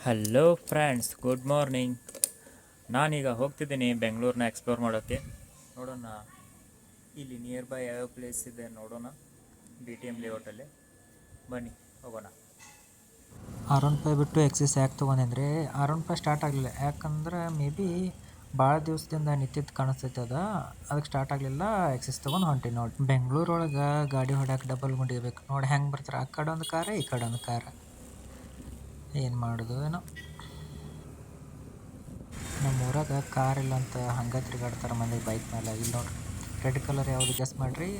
Hello friends, good morning. ನಾನೀಗ ಹೋಗ್ತಿದ್ದೀನಿ ಬೆಂಗಳೂರನ್ನ explore ಮಾಡೋಕ್ಕೆ. ನೋಡೋಣ ಇಲ್ಲಿ ನಿಯರ್ ಬೈ ಯಾವ ಪ್ಲೇಸ್ ಇದೆ ನೋಡೋಣ. BTM ಲೇಔಟಲ್ಲಿ ಬನ್ನಿ ಹೋಗೋಣ. R15 ಬಿಟ್ಟು ಎಕ್ಸಿಸ್ ಯಾಕೆ ತೊಗೊಂಡೆ R15 ಸ್ಟಾರ್ಟ್ ಆಗಲಿಲ್ಲ. ಯಾಕಂದ್ರೆ ಮೇ ಬಿ ಭಾಳ ದಿವಸದಿಂದ ನಿಂತಿದ್ದು ಕಾಣಿಸ್ತೈತೆ ಅದಕ್ಕೆ ಸ್ಟಾರ್ಟ್ ಆಗಲಿಲ್ಲ. ಎಕ್ಸಿಸ್ ತೊಗೊಂಡು ಹೊಂಟೀನಿ ನೋಡಿ. ಬೆಂಗಳೂರೊಳಗೆ ಗಾಡಿ ಹೊಡ್ಯಾಕೆ ಡಬಲ್ ಗುಂಡಿಬೇಕು ನೋಡಿ. ಹೆಂಗೆ ಬರ್ತಾರೆ, ಆ ಕಡೆ ಒಂದು ಕಾರ ಈ ಕಡೆ ಒಂದು ಕಾರ. ಏನು ಮಾಡೋದು ಏನೋ. ನಮ್ಮ ಊರಾಗ ಕಾರ್ ಇಲ್ಲ ಅಂತ ಹಂಗೆ ತಿರುಗಾಡ್ತಾರೆ ಮಂದಿ ಬೈಕ್ ಮೇಲೆ. ಇಲ್ಲಿ ನೋಡ್ರಿ, ರೆಡ್ ಕಲರ್ ಯಾವುದು ಗೆಸ್ ಮಾಡಿರಿ.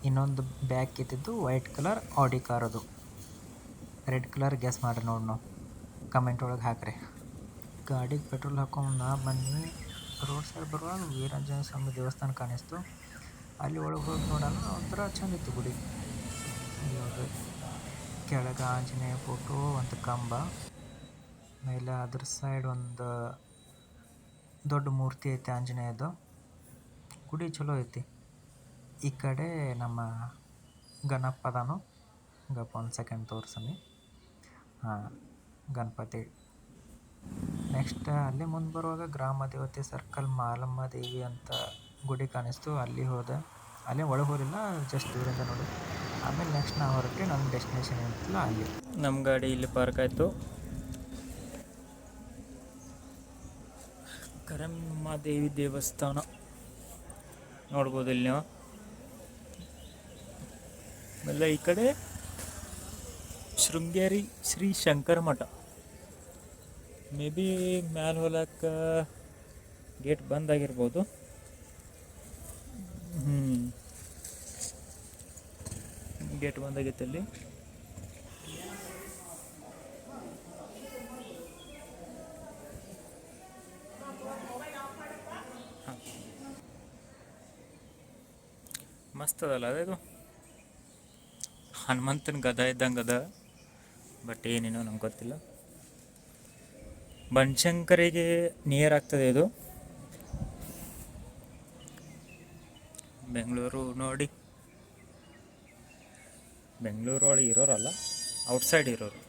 ಇನ್ನೊಂದು ಬ್ಯಾಗ್ ಕಿತ್ತಿದ್ದು ವೈಟ್ ಕಲರ್ ಆಡಿ ಕಾರ್. ಅದು ರೆಡ್ ಕಲರ್ ಗೆಸ್ ಮಾಡಿರಿ ನೋಡಿ. ನಾವು ಕಮೆಂಟ್ ಒಳಗೆ ಹಾಕ್ರಿ. ಗಾಡಿಗೆ ಪೆಟ್ರೋಲ್ ಹಾಕೊಂಡು ನಾ ಬನ್ನಿ. ರೋಡ್ ಸೈಡ್ ಬರುವಾಗ ವೀರಾಂಜನೇಯ ಸ್ವಾಮಿ ದೇವಸ್ಥಾನ ಕಾಣಿಸ್ತು. ಅಲ್ಲಿ ಒಳಗೆ ಹೋಗಿ ನೋಡೋಣ, ಒಂಥರ ಚಂದ ಇತ್ತು ಗುಡಿ. ನೋಡ್ರಿ, ಕೆಳಗೆ ಆಂಜನೇಯ ಫೋಟೋ, ಒಂದು ಕಂಬ ಮೇಲೆ ಅದ್ರ ಸೈಡ್ ಒಂದು ದೊಡ್ಡ ಮೂರ್ತಿ ಐತಿ ಆಂಜನೇಯದು. ಗುಡಿ ಚಲೋ ಐತಿ. ಈ ಕಡೆ ನಮ್ಮ ಗಣಪ ಅದಾನು. ಗಪ್ಪ ಒಂದು ಸೆಕೆಂಡ್ ತೋರ್ಸಮಿ. ಹಾಂ, ಗಣಪತಿ. ನೆಕ್ಸ್ಟ್ ಅಲ್ಲಿ ಮುಂದೆ ಬರುವಾಗ ಗ್ರಾಮ ದೇವತೆ ಸರ್ಕಲ್ ಮಾಲಮ್ಮ ದೇವಿ ಅಂತ ಗುಡಿ ಕಾಣಿಸ್ತು. ಅಲ್ಲಿ ಹೋದೆ. ಅಲ್ಲೇ ಒಳಗೆ ಹೋಗಿಲ್ಲ, ಜಸ್ಟ್ ದೂರಿಂದ ನೋಡಿ. ಆಮೇಲೆ ನೆಕ್ಸ್ಟ್ ನಾವು ಹೊರಟೆ ನನ್ನ ಡೆಸ್ಟಿನೇಷನ್ ಏನಿತ್ತಲ್ಲ ಅಲ್ಲಿ. ನಮ್ಮ ಗಾಡಿ ಇಲ್ಲಿ ಪಾರ್ಕ್ ಆಯಿತು. ಕರಮ್ಮ ದೇವಿ ದೇವಸ್ಥಾನ ನೋಡ್ಬೋದು ಇಲ್ಲಿ ನೀವು. ಆಮೇಲೆ ಈ ಕಡೆ ಶೃಂಗೇರಿ ಶ್ರೀ ಶಂಕರ ಮಠ. ಮೇ ಬಿ ಮ್ಯಾಲೆ ಹೋಲಕ್ಕೆ ಗೇಟ್ ಬಂದ್ ಆಗಿರ್ಬೋದು. ಗೇಟ್ ಬಂದಾಗೈತೆ ಅಲ್ಲಿ. ಮಸ್ತ್ ಅದಲ್ಲ ಅದು. ಹನುಮಂತನ ಗದ ಇದ್ದಂಗೆ ಅದ, ಬಟ್ ಏನೇನೋ ನಮ್ಗೆ ಗೊತ್ತಿಲ್ಲ. ಬನಶಂಕರಿಗೆ ನಿಯರ್ ಆಗ್ತದೆ ಇದು. ಬೆಂಗಳೂರು ನೋಡಿ, ಬೆಂಗಳೂರು ಒಳಗೆ ಇರೋರಲ್ಲ, ಔಟ್ಸೈಡ್ ಇರೋರು.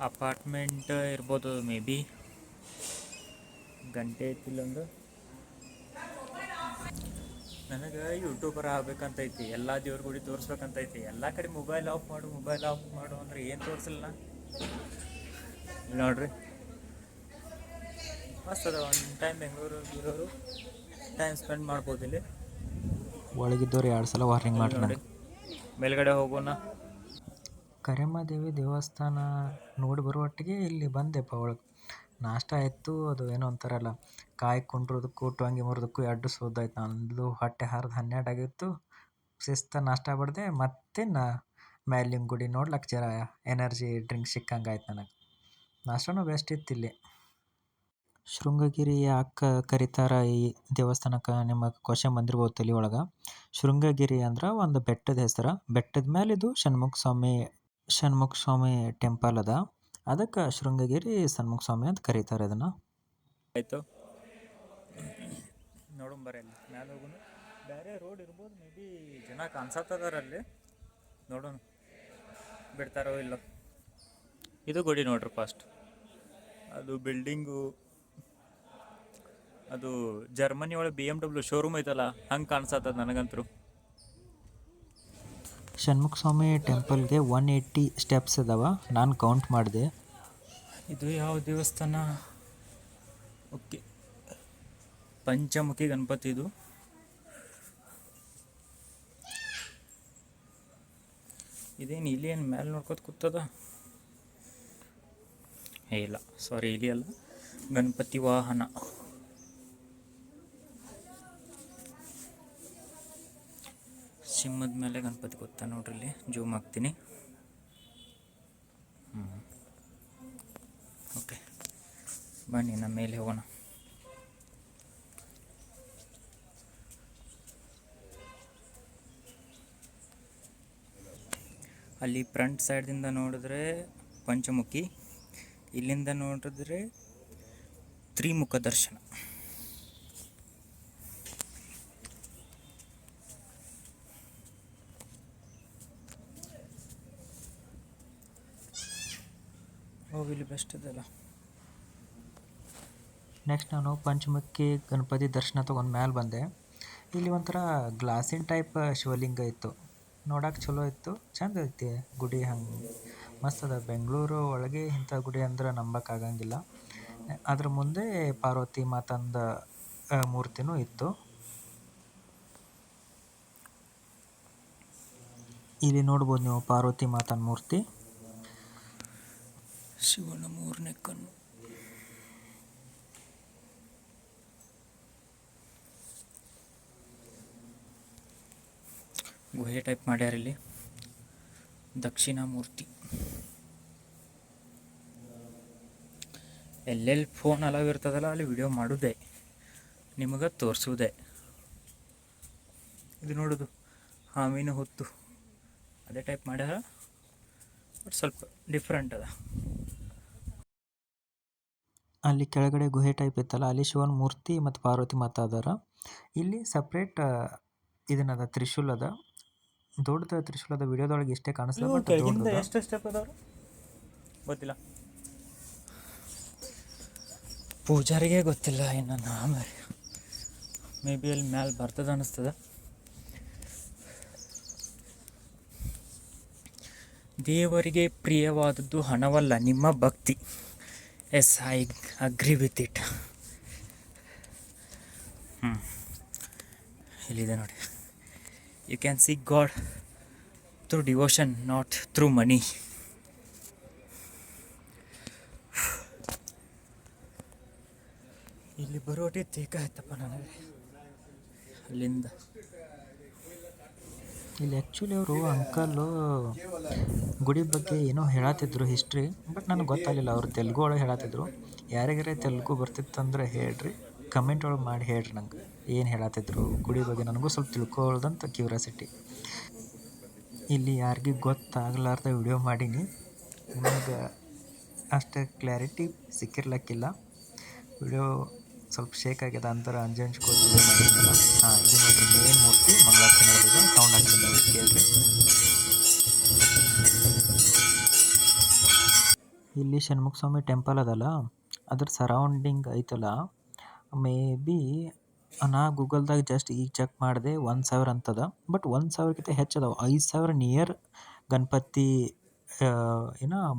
ಅಪಾರ್ಟ್ಮೆಂಟ್ ಇರ್ಬೋದು ಮೇ ಬಿ. ಗಂಟೆ ಐತಿಲ್ಲೊಂದು. ನನಗೆ ಯೂಟ್ಯೂಬರ್ ಆಗ್ಬೇಕಂತೈತಿ, ಎಲ್ಲ ದೇವ್ರ ಗುಡಿ ತೋರಿಸ್ಬೇಕಂತೈತಿ. ಎಲ್ಲ ಕಡೆ ಮೊಬೈಲ್ ಆಫ್ ಮಾಡು ಅಂದ್ರೆ ಏನು ತೋರಿಸಿಲ್ಲ. ನೋಡ್ರಿ, ಮಸ್ತ್ ಅದ. ಒಂದು ಟೈಮ್ ಬೆಂಗಳೂರು ಇರೋರು ಟೈಮ್ ಸ್ಪೆಂಡ್ ಮಾಡ್ಬೋದು ಇಲ್ಲಿ. ಒಳಗಿದ್ದವ್ರು 2 ಸಲ ವಾರ್ನಿಂಗ್ ಮಾಡಿ ನೋಡಿ, ಮೇಲ್ಗಡೆ ಹೋಗೋಣ. ಕರೆಮ್ಮ ದೇವಿ ದೇವಸ್ಥಾನ ನೋಡಿ ಬರುವಟ್ಟಿಗೆ ಇಲ್ಲಿ ಬಂದೆಪ್ಪ ಒಳಗೆ. ನಾಷ್ಟ ಆಯಿತು. ಅದು ಏನೋ ಅಂತಾರಲ್ಲ, ಕಾಯಿ ಕುಂಡ್ರದಕ್ಕೂ ಟೊಂಗಿ ಮುರಿದಕ್ಕೂ 2 ಸೋದಾಯ್ತು. ನಂದು ಹೊಟ್ಟೆ ಹರಿದು 12 ಆಗಿತ್ತು. ಶಿಸ್ತ ನಾಷ್ಟ ಬಡ್ದೆ. ಮತ್ತೆ ಮ್ಯಾಲಿನ ಗುಡಿ ನೋಡ್ಲಕ್ಕೆ ಜರ ಎನರ್ಜಿ ಡ್ರಿಂಕ್ ಸಿಕ್ಕಂಗೆ ಆಯ್ತು ನನಗೆ. ನಾಷ್ಟನೂ ಬೆಸ್ಟ್ ಇತ್ತು ಇಲ್ಲಿ. ಶೃಂಗಗಿರಿ ಯಾಕೆ ಕರೀತಾರೆ ಈ ದೇವಸ್ಥಾನಕ್ಕೆ, ನಿಮಗೆ ಕ್ವಶನ್ ಬಂದಿರ್ಬೋದು ತಲೆ ಒಳಗೆ. ಶೃಂಗಗಿರಿ ಅಂದ್ರೆ ಒಂದು ಬೆಟ್ಟದ ಹೆಸರು. ಬೆಟ್ಟದ ಮೇಲೆ ಇದು ಷಣ್ಮುಖ ಸ್ವಾಮಿ ಟೆಂಪಲ್ ಅದ. ಅದಕ್ಕೆ ಶೃಂಗಗಿರಿ ಷಣ್ಮುಖ ಸ್ವಾಮಿ ಅಂತ ಕರೀತಾರೆ ಅದನ್ನು. ಆಯಿತು, ನೋಡೋಣ ಬರ್ರಿ. ಅಲ್ಲಿ ಮ್ಯಾಲೆ ಹೋಗೋಣ. ಬೇರೆ ರೋಡ್ ಇರ್ಬೋದು ಮೇ ಬಿ. ಜನ ಕಾಣಿಸತ್ತದಾರಲ್ಲಿ, ನೋಡೋಣ ಬಿಡ್ತಾರೋ ಇಲ್ಲ. ಇದು ಗುಡಿ ನೋಡ್ರಿ ಫಸ್ಟ್. ಅದು ಬಿಲ್ಡಿಂಗು, ಅದು ಜರ್ಮನಿ ಒಳಗೆ BMW ಶೋರೂಮ್ ಐತಲ್ಲ, ಹಂಗೆ ಕಾಣಿಸತ್ತದ ನನಗಂತರೂ. ಷಣ್ಮುಖ ಸ್ವಾಮಿ ಟೆಂಪಲ್ಗೆ 180 ಸ್ಟೆಪ್ಸ್ ಅದಾವ. ನಾನು ಕೌಂಟ್ ಮಾಡಿದೆ. ಇದು ಯಾವ ದೇವಸ್ಥಾನ? ಓಕೆ, ಪಂಚಮುಖಿ ಗಣಪತಿ ಇದು. ಇದೇನು ಇಲ್ಲಿ ಏನು ಮೇಲೆ ನೋಡ್ಕೊತ ಕೂತದ? ಇಲ್ಲ, ಸಾರಿ, ಇಲ್ಲಿ ಅಲ್ಲ. ಗಣಪತಿ ವಾಹನ. ಸಿಂಹದ ಮೇಲೆ ಗಣಪತಿ ಗೊತ್ತಾ ನೋಡ್ರಿ. ಇಲ್ಲಿ ಜೂಮ್ ಹಾಕ್ತೀನಿ. ಓಕೆ, ಬನ್ನಿ ನಮ್ಮ ಮೇಲೆ ಹೋಗೋಣ. ಅಲ್ಲಿ ಫ್ರಂಟ್ ಸೈಡ್ದಿಂದ ನೋಡಿದ್ರೆ ಪಂಚಮುಖಿ, ಇಲ್ಲಿಂದ ನೋಡಿದ್ರೆ ತ್ರಿಮುಖ ದರ್ಶನ. ಇಲ್ಲಿ ಬೆಸ್ಟ್ ಇದೆಲ್ಲ. ನೆಕ್ಸ್ಟ್ ನಾನು ಪಂಚಮುಖಿ ಗಣಪತಿ ದರ್ಶನ ತೊಗೊಂಡು ಮ್ಯಾಲೆ ಬಂದೆ. ಇಲ್ಲಿ ಒಂಥರ ಗ್ಲಾಸಿನ ಟೈಪ್ ಶಿವಲಿಂಗ ಇತ್ತು, ನೋಡಕ್ಕೆ ಚಲೋ ಇತ್ತು, ಚಂದ ಐತಿ ಗುಡಿ. ಹಂಗೆ ಮಸ್ತ್ ಅದ. ಬೆಂಗಳೂರು ಒಳಗೆ ಇಂಥ ಗುಡಿ ಅಂದ್ರೆ ನಂಬಕ್ಕಾಗಂಗಿಲ್ಲ. ಅದ್ರ ಮುಂದೆ ಪಾರ್ವತಿ ಮಾತಂದ ಮೂರ್ತಿನೂ ಇತ್ತು. ಇಲ್ಲಿ ನೋಡ್ಬೋದು ನೀವು ಪಾರ್ವತಿ ಮಾತನ ಮೂರ್ತಿ, ಶಿವನ 3ನೇ ಕಣ್ಣು. ಗುಹೆ ಟೈಪ್ ಮಾಡ್ಯಾರ ಇಲ್ಲಿ. ದಕ್ಷಿಣಾಮೂರ್ತಿ. ಎಲ್ಲೆಲ್ಲಿ ಫೋನ್ ಅಲವ್ ಇರ್ತದಲ್ಲ ಅಲ್ಲಿ ವಿಡಿಯೋ ಮಾಡೋದೇ, ನಿಮಗೆ ತೋರಿಸೋದೇ. ಇದು ನೋಡೋದು ಹಾವಿನ ಹೊತ್ತು ಅದೇ ಟೈಪ್ ಮಾಡ್ಯಾರ, ಬಟ್ ಸ್ವಲ್ಪ ಡಿಫ್ರೆಂಟ್ ಅದ. ಅಲ್ಲಿ ಕೆಳಗಡೆ ಗುಹೆ ಟೈಪ್ ಇತ್ತಲ್ಲ, ಅಲ್ಲಿ ಶಿವನ ಮೂರ್ತಿ ಮತ್ತು ಪಾರ್ವತಿ ಮಾತಾ ಅದಾರ. ಇಲ್ಲಿ ಸಪ್ರೇಟ್ ಇದನ್ನದ ತ್ರಿಶೂಲ್ ಅದ, ದೊಡ್ಡದ ತ್ರಿಶೂಲ್ ಅದ. ವಿಡಿಯೋದೊಳಗೆ ಇಷ್ಟೇ ಕಾಣಿಸ್ತದೆ, ಬಟ್ ದೊಡ್ಡದು. ಎಷ್ಟು ಸ್ಟೆಪ್ ಅದಾವ್ರು ಗೊತ್ತಿಲ್ಲ, ಪೂಜಾರಿಗೆ ಗೊತ್ತಿಲ್ಲ. ಇನ್ನು ಆಮೇಲೆ ಮೇ ಬಿ ಅಲ್ಲಿ ಮ್ಯಾಲೆ ಬರ್ತದ ಅನ್ನಿಸ್ತದ. ದೇವರಿಗೆ ಪ್ರಿಯವಾದದ್ದು ಹಣವಲ್ಲ, ನಿಮ್ಮ ಭಕ್ತಿ. Yes, I agree with it. ಇಲ್ಲಿದೆ ನೋಡಿ, you can see god through devotion, not through money. ಇಲ್ಲಿ ಬರೋಟಿ ತೇಕ ಆಯ್ತಪ್ಪ ನನಗೆ ಅಲ್ಲಿಂದ. ಇಲ್ಲಿ ಆ್ಯಕ್ಚುಲಿ ಅವರು ಅಂಕಲ್ಲು ಗುಡಿ ಬಗ್ಗೆ ಏನೋ ಹೇಳತ್ತಿದ್ರು ಹಿಸ್ಟ್ರಿ, ಬಟ್ ನನಗೆ ಗೊತ್ತಾಗಲಿಲ್ಲ. ಅವರು ತೆಲುಗು ಒಳಗೆ ಹೇಳತ್ತಿದ್ರು. ಯಾರಿಗಾರೆ ತೆಲುಗು ಬರ್ತಿತ್ತಂದ್ರೆ ಹೇಳ್ರಿ, ಕಮೆಂಟ್ ಒಳಗೆ ಮಾಡಿ ಹೇಳ್ರಿ ನಂಗೆ ಏನು ಹೇಳತ್ತಿದ್ರು ಗುಡಿ ಬಗ್ಗೆ. ನನಗೂ ಸ್ವಲ್ಪ ತಿಳ್ಕೊಳ್ಳೋದಂತ ಕ್ಯೂರಿಯಾಸಿಟಿ. ಇಲ್ಲಿ ಯಾರಿಗೂ ಗೊತ್ತಾಗಲಾರ್ದ ವಿಡಿಯೋ ಮಾಡೀನಿ, ನನಗೆ ಅಷ್ಟು ಕ್ಲಾರಿಟಿ ಸಿಕ್ಕಿರ್ಲಕ್ಕಿಲ್ಲ. ವಿಡಿಯೋ ಸ್ವಲ್ಪ ಶೇಕ್ ಆಗ್ಯದ ಅಂತಾರೆ, ಅಂಜಂಚ್ಕೋದು ವಿಡಿಯೋ ಮಾಡಿದ್ನಲ್ಲ. ಇದು ನೋಡ್ರಿ ಮೇನ್ ಮೂರ್ತಿ, ಮಂಗಳಾರತಿ ನಡೆದಿದೆ. ಸೌಂಡ್ ಹಾಕ್ತೀನಿ ನೋಡಿ, ಕೇಳ್ರಿ. ಇಲ್ಲಿ ಷಣ್ಮುಖ ಸ್ವಾಮಿ ಟೆಂಪಲ್ ಅದಲ್ಲ, ಅದ್ರ ಸರೌಂಡಿಂಗ್ ಐತಲ್ಲ, ಮೇ ಬಿ ನಾ ಗೂಗಲ್ದಾಗ ಜಸ್ಟ್ ಈಗ ಚೆಕ್ ಮಾಡಿದೆ 1000 ಅಂತದ. ಬಟ್ 1000ಕ್ಕಿಂತ ಹೆಚ್ಚದವ, 5000 ನಿಯರ್ ಗಣಪತಿ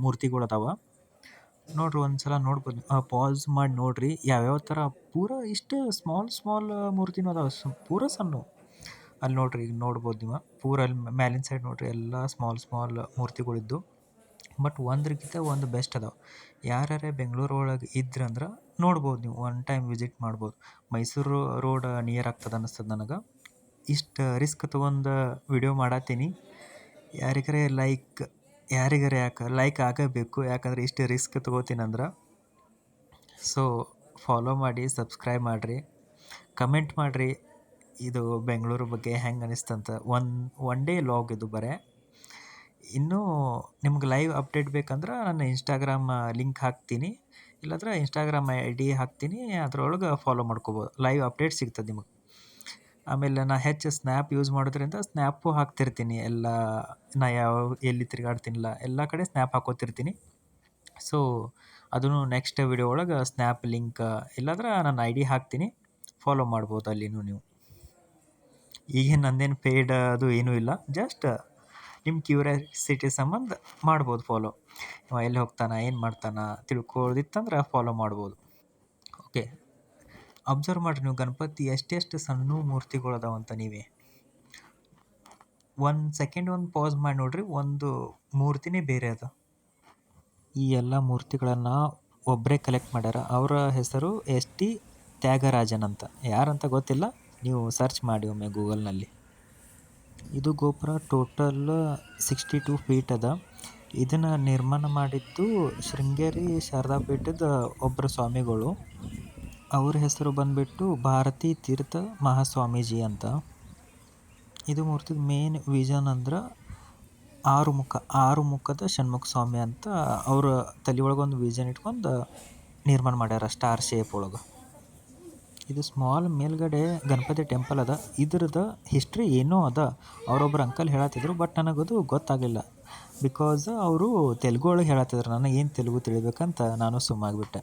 ಮೂರ್ತಿಗಳು ಅದಾವ. ನೋಡ್ರಿ, ಒಂದ್ಸಲ ನೋಡ್ಬೋದು, ಪಾಸ್ ಮಾಡಿ ನೋಡ್ರಿ ಯಾವ್ಯಾವ ಥರ. ಪೂರ ಇಷ್ಟು ಸ್ಮಾಲ್ ಮೂರ್ತಿನೂ ಅದಾವ, ಪೂರ ಸಣ್ಣ. ಅಲ್ಲಿ ನೋಡ್ರಿ, ಈಗ ನೋಡ್ಬೋದು ನೀವು, ಪೂರ ಅಲ್ಲಿ ಮ್ಯಾಲಿನ ಸೈಡ್ ನೋಡ್ರಿ, ಎಲ್ಲ ಸ್ಮಾಲ್ ಮೂರ್ತಿಗಳಿದ್ದು. ಬಟ್ ಒಂದ್ರಕ್ಕಿಂತ ಒಂದು ಬೆಸ್ಟ್ ಅದಾವೆ. ಯಾರ್ಯಾರೇ ಬೆಂಗಳೂರು ಒಳಗೆ ಇದ್ರಂದ್ರೆ ನೋಡ್ಬೋದು ನೀವು, ಒನ್ ಟೈಮ್ ವಿಸಿಟ್ ಮಾಡ್ಬೋದು. ಮೈಸೂರು ರೋಡ್ ನಿಯರ್ ಆಗ್ತದೆ ಅನ್ನಿಸ್ತದೆ ನನಗೆ. ಇಷ್ಟು ರಿಸ್ಕ್ ತೊಗೊಂಡು ವಿಡಿಯೋ ಮಾಡತ್ತೀನಿ. ಯಾರಿಗಾರೆ ಲೈಕ್ ಆಗಬೇಕು, ಯಾಕಂದ್ರೆ ಇಷ್ಟು ರಿಸ್ಕ್ ತೊಗೋತೀನಂದ್ರೆ. ಸೊ ಫಾಲೋ ಮಾಡಿ, ಸಬ್ಸ್ಕ್ರೈಬ್ ಮಾಡಿರಿ, ಕಮೆಂಟ್ ಮಾಡಿರಿ ಇದು ಬೆಂಗಳೂರು ಬಗ್ಗೆ ಹೆಂಗೆ ಅನಿಸ್ತಂತ. ಒನ್ ಡೇ ಲಾಗ್ ಇದು ಬರೇ. ಇನ್ನೂ ನಿಮ್ಗೆ ಲೈವ್ ಅಪ್ಡೇಟ್ ಬೇಕಂದ್ರೆ ನಾನು ಇನ್ಸ್ಟಾಗ್ರಾಮ್ ಲಿಂಕ್ ಹಾಕ್ತೀನಿ, ಇಲ್ಲಾಂದ್ರೆ ಇನ್ಸ್ಟಾಗ್ರಾಮ್ ID ಹಾಕ್ತೀನಿ, ಅದ್ರೊಳಗೆ ಫಾಲೋ ಮಾಡ್ಕೋಬೋದು. ಲೈವ್ ಅಪ್ಡೇಟ್ ಸಿಗ್ತದೆ ನಿಮಗೆ. ಆಮೇಲೆ ನಾ ಹೆಚ್ಚು ಸ್ನ್ಯಾಪ್ ಯೂಸ್ ಮಾಡೋದ್ರಿಂದ ಸ್ನ್ಯಾಪು ಹಾಕ್ತಿರ್ತೀನಿ. ಎಲ್ಲ ನಾ ಎಲ್ಲಿ ತಿರುಗಾಡ್ತೀನಿಲ್ಲ ಎಲ್ಲ ಕಡೆ ಸ್ನ್ಯಾಪ್ ಹಾಕೋತಿರ್ತೀನಿ. ಸೊ ಅದನ್ನು ನೆಕ್ಸ್ಟ್ ವಿಡಿಯೋ ಒಳಗೆ ಸ್ನ್ಯಾಪ್ ಲಿಂಕ್ ಇಲ್ಲಾಂದ್ರೆ ನನ್ನ ID ಹಾಕ್ತೀನಿ, ಫಾಲೋ ಮಾಡ್ಬೋದು ಅಲ್ಲಿನೂ ನೀವು. ಈಗೇನು ನಂದೇನು ಪೇಯ್ಡ್ ಅದು ಏನೂ ಇಲ್ಲ, ಜಸ್ಟ್ ನಿಮ್ಮ ಕ್ಯೂರಿಯಾಸಿಟಿ ಸಂಬಂಧ ಮಾಡ್ಬೋದು ಫಾಲೋ. ಎಲ್ಲಿ ಹೋಗ್ತಾನೆ, ಏನು ಮಾಡ್ತಾನೆ ತಿಳ್ಕೊಳ್ಳೋದಿತ್ತಂದ್ರೆ ಫಾಲೋ ಮಾಡ್ಬೋದು. ಓಕೆ, ಅಬ್ಸರ್ವ್ ಮಾಡಿರಿ ನೀವು, ಗಣಪತಿ ಎಷ್ಟೆಷ್ಟು ಸಣ್ಣ ಮೂರ್ತಿಗಳು ಅದಾವಂತ ನೀವೇ. 1 ಸೆಕೆಂಡ್ ಪಾಸ್ ಮಾಡಿ ನೋಡ್ರಿ, ಒಂದು ಮೂರ್ತಿನೇ ಬೇರೆ ಅದ. ಈ ಎಲ್ಲ ಮೂರ್ತಿಗಳನ್ನು ಒಬ್ಬರೇ ಕಲೆಕ್ಟ್ ಮಾಡ್ಯಾರ. ಅವರ ಹೆಸರು ST ತ್ಯಾಗರಾಜನ್ ಅಂತ. ಯಾರಂತ ಗೊತ್ತಿಲ್ಲ, ನೀವು ಸರ್ಚ್ ಮಾಡಿ ಒಮ್ಮೆ ಗೂಗಲ್ನಲ್ಲಿ. ಇದು ಗೋಪುರ ಟೋಟಲ್ 62 ಫೀಟ್ ಅದ. ಇದನ್ನು ನಿರ್ಮಾಣ ಮಾಡಿದ್ದು ಶೃಂಗೇರಿ ಶಾರದಾ ಪೀಠದ ಒಬ್ಬರು ಸ್ವಾಮಿಗಳು. ಅವ್ರ ಹೆಸರು ಬಂದುಬಿಟ್ಟು ಭಾರತೀ ತೀರ್ಥ ಮಹಾಸ್ವಾಮೀಜಿ ಅಂತ. ಇದು ಮೂರ್ತಿದ ಮೇನ್ ವಿಷನ್ ಅಂದ್ರೆ 6 ಮುಖದ ಷಣ್ಮುಖ ಸ್ವಾಮಿ ಅಂತ ಅವ್ರ ತಲೆ ಒಳಗೊಂದು ವಿಷನ್ ಇಟ್ಕೊಂಡು ನಿರ್ಮಾಣ ಮಾಡ್ಯಾರ, ಸ್ಟಾರ್ ಶೇಪ್ ಒಳಗೆ. ಇದು ಸ್ಮಾಲ್ ಮೇಲ್ಗಡೆ ಗಣಪತಿ ಟೆಂಪಲ್ ಅದ. ಇದ್ರದ್ದು ಹಿಸ್ಟ್ರಿ ಏನೋ ಅದ, ಅವರೊಬ್ಬರು ಅಂಕಲ್ ಹೇಳತ್ತಿದ್ರು, ಬಟ್ ನನಗದು ಗೊತ್ತಾಗಲಿಲ್ಲ. ಬಿಕಾಸ್ ಅವರು ತೆಲುಗು ಒಳಗೆ ಹೇಳತ್ತಿದ್ರು, ನನಗೆ ಏನು ತೆಲುಗು ತಿಳಿಬೇಕಂತ ನಾನು ಸುಮ್ಮಾಗ್ಬಿಟ್ಟೆ.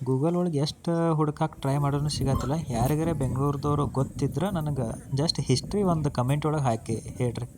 ಗೂಗಲ್ ಒಳಗೆ ಎಷ್ಟು ಹುಡ್ಕಕ್ಕೆ ಟ್ರೈ ಮಾಡೋನು ಸಿಗತ್ತಿಲ್ಲ. ಯಾರಿಗಾರ ಬೆಂಗಳೂರದವ್ರು ಗೊತ್ತಿದ್ರೆ ನನಗೆ ಜಸ್ಟ್ ಹಿಸ್ಟ್ರಿ ಒಂದು ಕಮೆಂಟ್ ಒಳಗೆ ಹಾಕಿ ಹೇಳ್ರಿ.